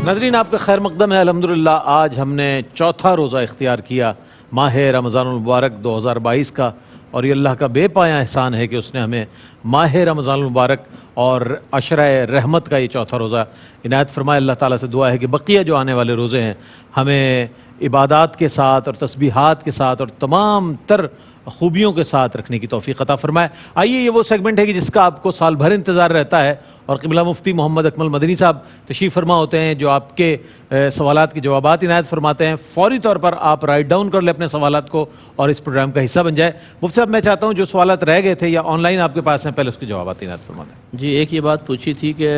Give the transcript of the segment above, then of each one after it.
ناظرین آپ کا خیر مقدم ہے. الحمدللہ آج ہم نے چوتھا روزہ اختیار کیا ماہ رمضان المبارک 2022 کا، اور یہ اللہ کا بے پایا احسان ہے کہ اس نے ہمیں ماہ رمضان المبارک اور عشرہ رحمت کا یہ چوتھا روزہ عنایت فرمائے. اللہ تعالیٰ سے دعا ہے کہ بقیہ جو آنے والے روزے ہیں ہمیں عبادات کے ساتھ اور تسبیحات کے ساتھ اور تمام تر خوبیوں کے ساتھ رکھنے کی توفیق عطا فرمائے. آئیے، یہ وہ سیگمنٹ ہے کہ جس کا آپ کو سال بھر انتظار رہتا ہے، اور قبلہ مفتی محمد اکمل مدنی صاحب تشریف فرما ہوتے ہیں جو آپ کے سوالات کے جوابات عنایت فرماتے ہیں. فوری طور پر آپ رائٹ ڈاؤن کر لیں اپنے سوالات کو اور اس پروگرام کا حصہ بن جائے. مفتی صاحب میں چاہتا ہوں جو سوالات رہ گئے تھے یا آن لائن آپ کے پاس ہیں، پہلے اس کے جوابات عنایت فرما دیں. جی، ایک یہ بات پوچھی تھی کہ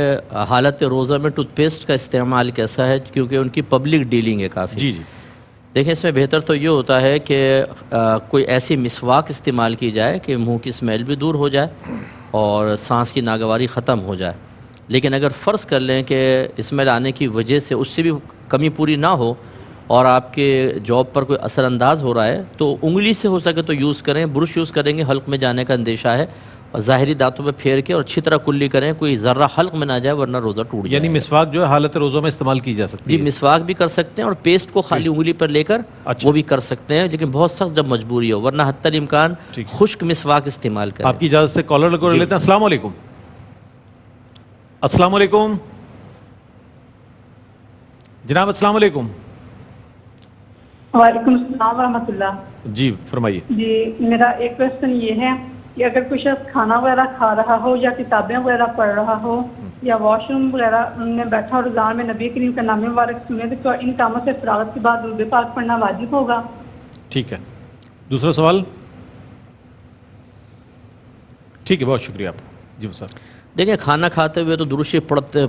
حالت روزہ میں ٹوتھ پیسٹ کا استعمال کیسا ہے، کیونکہ ان کی پبلک ڈیلنگ ہے کافی. جی جی دیکھیں، اس میں بہتر تو یہ ہوتا ہے کہ کوئی ایسی مسواک استعمال کی جائے کہ منہ کی اسمیل بھی دور ہو جائے اور سانس کی ناگواری ختم ہو جائے. لیکن اگر فرض کر لیں کہ اسمیل آنے کی وجہ سے اس سے بھی کمی پوری نہ ہو اور آپ کے جاب پر کوئی اثر انداز ہو رہا ہے، تو انگلی سے ہو سکے تو یوز کریں. برش یوز کریں گے حلق میں جانے کا اندیشہ ہے، اور ظاہری دانتوں پہ پھیر کے اور اچھی طرح کلی کریں، کوئی ذرہ حلق میں نہ جائے ورنہ روزہ ٹوٹ جائے. یعنی مسواک جو ہے حالت روزوں میں استعمال کی جا سکتی جی، ہے. مسواک بھی کر سکتے ہیں اور پیسٹ کو خالی انگلی پر لے کر وہ بھی کر سکتے ہیں، لیکن بہت سخت جب مجبوری ہو، ورنہ حتی الامکان خشک مسواک استعمال کریں. آپ کی اجازت سے کالر لگو لیتے ہیں. السلام علیکم. السلام علیکم جناب. السلام علیکم. وعلیکم السلام ورحمۃ اللہ. جی فرمائیے. جی، میرا ایک کوشچن یہ ہے کہ اگر کوئی شخص کھانا وغیرہ کھا رہا ہو یا کتابیں وغیرہ پڑھ رہا ہو یا واش روم وغیرہ میں بیٹھا اور رمضان میں نبی کریم کا نام مبارک سنے، تو ان کاموں سے فراغت کے بعد درود پاک پڑھنا واجب ہوگا؟ ٹھیک ہے. دوسرا سوال. ٹھیک ہے، بہت شکریہ آپ. جی سر. دیکھیں، کھانا کھاتے ہوئے تو درود شریف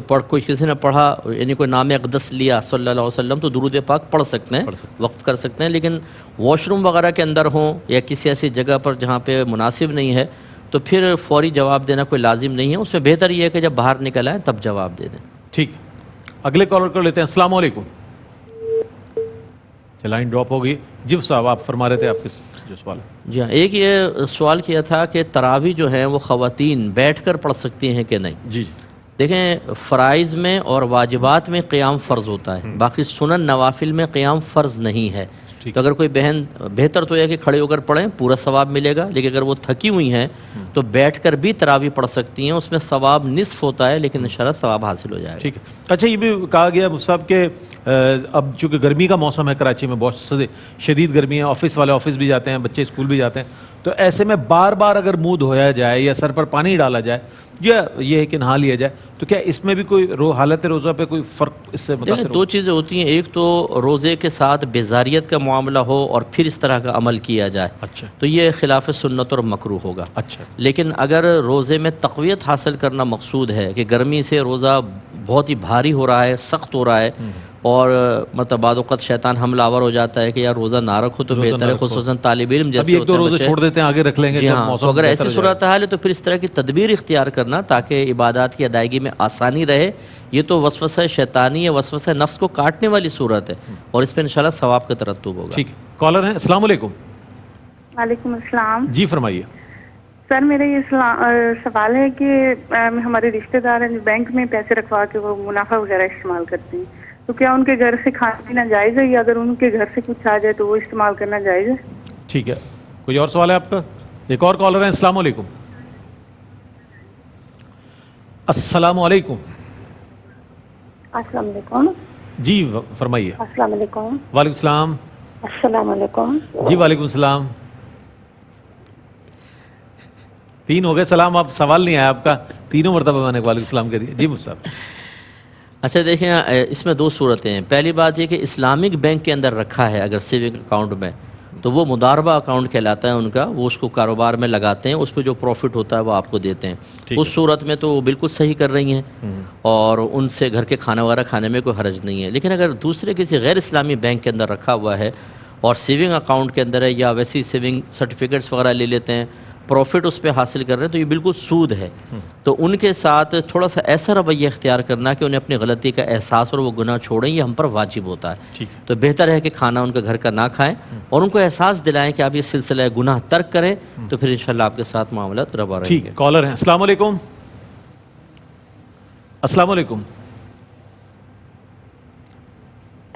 پڑھ کوئی کسی نے پڑھا، یعنی کوئی نام اقدس لیا صلی اللہ علیہ وسلم، تو درود پاک پڑھ سکتے ہیں، وقف کر سکتے ہیں. لیکن واش روم وغیرہ کے اندر ہوں یا کسی ایسی جگہ پر جہاں پہ مناسب نہیں ہے تو پھر فوری جواب دینا کوئی لازم نہیں ہے. اس میں بہتر یہ ہے کہ جب باہر نکل آئیں تب جواب دے دیں. ٹھیک ہے. اگلے کالر کو لیتے ہیں. السلام علیکم. لائن ڈراپ ہو گئی. جی صاحب آپ فرما رہے تھے آپ کے جو سوال ہے. جی ہاں، ایک یہ سوال کیا تھا کہ تراویح جو ہیں وہ خواتین بیٹھ کر پڑھ سکتی ہیں کہ نہیں. جی دیکھیں، فرائض میں اور واجبات میں قیام فرض ہوتا ہے، باقی سنن نوافل میں قیام فرض نہیں ہے. تو اگر کوئی بہن، بہتر تو یہ ہے کہ کھڑے ہو کر پڑھیں، پورا ثواب ملے گا. لیکن اگر وہ تھکی ہوئی ہیں تو بیٹھ کر بھی تراویح پڑھ سکتی ہیں، اس میں ثواب نصف ہوتا ہے لیکن انشاءاللہ ثواب حاصل ہو جائے گا. ٹھیک ہے. اچھا، یہ بھی کہا گیا صاحب کہ اب چونکہ گرمی کا موسم ہے، کراچی میں بہت شدید گرمی ہے، آفس والے آفس بھی جاتے ہیں، بچے اسکول بھی جاتے ہیں، تو ایسے میں بار بار اگر منہ دھویا جائے یا سر پر پانی ڈالا جائے یا یہ ہے کہ نہا لیا جائے، تو کیا اس میں بھی کوئی حالت روزہ پہ کوئی فرق اس سے متاثر ہو؟ دو چیزیں ہوتی ہیں، ایک تو روزے کے ساتھ بیزاریت کا معاملہ ہو اور پھر اس طرح کا عمل کیا جائے، اچھا، تو یہ خلاف سنت اور مکروہ ہوگا. اچھا. لیکن اگر روزے میں تقویت حاصل کرنا مقصود ہے کہ گرمی سے روزہ بہت ہی بھاری ہو رہا ہے، سخت ہو رہا ہے، اور مطلب بعض اوقات شیطان حملہ آور ہو جاتا ہے کہ یار روزہ نہ رکھو تو بہتر ہے، خصوصاً طالب علم جیسے ہوتے ہیں روزے چھوڑ دیتے ہیں، آگے رکھ لیں گے. جی ہاں، تو اگر ایسی صورتحال ہے تو پھر اس طرح کی تدبیر اختیار کرنا تاکہ عبادات کی ادائیگی میں آسانی رہے. یہ تو وسوسہ شیطانی ہے، وسوسہ نفس کو کاٹنے والی صورت ہے، اور اس پہ انشاءاللہ ثواب کا ترتب ہوگا. ٹھیک ہے. کالر ہیں. السلام علیکم. وعلیکم السلام. جی فرمائیے. سر، میرا یہ سوال ہے کہ ہمارے رشتہ دار ہیں بینک میں پیسے رکھوا کے وہ منافع وغیرہ استعمال کرتے ہیں، تو کیا ان کے گھر سے کھانا پینا جائز ہے، یا اگر ان کے گھر سے کچھ آ جائے تو وہ استعمال کرنا جائز ہے؟ ٹھیک ہے. کوئی اور سوال ہے آپ کا؟ ایک اور کالر ہے. السلام علیکم. السلام علیکم. السلام علیکم. جی فرمائیے. السلام علیکم. وعلیکم السلام. السلام علیکم. جی وعلیکم السلام. 3 ہو گئے سلام. آپ سوال نہیں آیا آپ کا، تینوں مرتبہ میں نے وعلیکم السلام کہہ دیا. جی مصعب. اچھا دیکھیں، اس میں 2 صورتیں ہیں. پہلی بات یہ کہ اسلامک بینک کے اندر رکھا ہے اگر سیونگ اکاؤنٹ میں، تو وہ مضاربہ اکاؤنٹ کہلاتا ہے ان کا، وہ اس کو کاروبار میں لگاتے ہیں، اس پہ جو پروفٹ ہوتا ہے وہ آپ کو دیتے ہیں. اس صورت میں تو وہ بالکل صحیح کر رہی ہیں اور ان سے گھر کے کھانا وغیرہ کھانے میں کوئی حرج نہیں ہے. لیکن اگر دوسرے کسی غیر اسلامی بینک کے اندر رکھا ہوا ہے اور سیونگ اکاؤنٹ کے اندر ہے، یا ویسی سیونگ سرٹیفکیٹس وغیرہ لے لیتے ہیں، پروفٹ اس پہ حاصل کر رہے ہیں، تو یہ بالکل سود ہے. تو ان کے ساتھ تھوڑا سا ایسا رویہ اختیار کرنا کہ انہیں اپنی غلطی کا احساس اور وہ گناہ چھوڑیں، یہ ہم پر واجب ہوتا ہے. تو بہتر ہے کہ کھانا ان کا گھر کا نہ کھائیں اور ان کو احساس دلائیں کہ آپ یہ سلسلہ گناہ ترک کریں، تو پھر انشاءاللہ آپ کے ساتھ معاملات روا رہیں گے. کالر ہیں. السلام علیکم. السلام علیکم.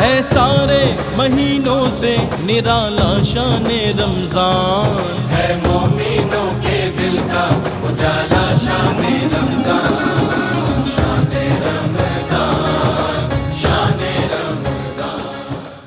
ہے سارے مہینوں سے نرالا شان رمضان ہے مومنوں کے دل کا اجالا شان رمضان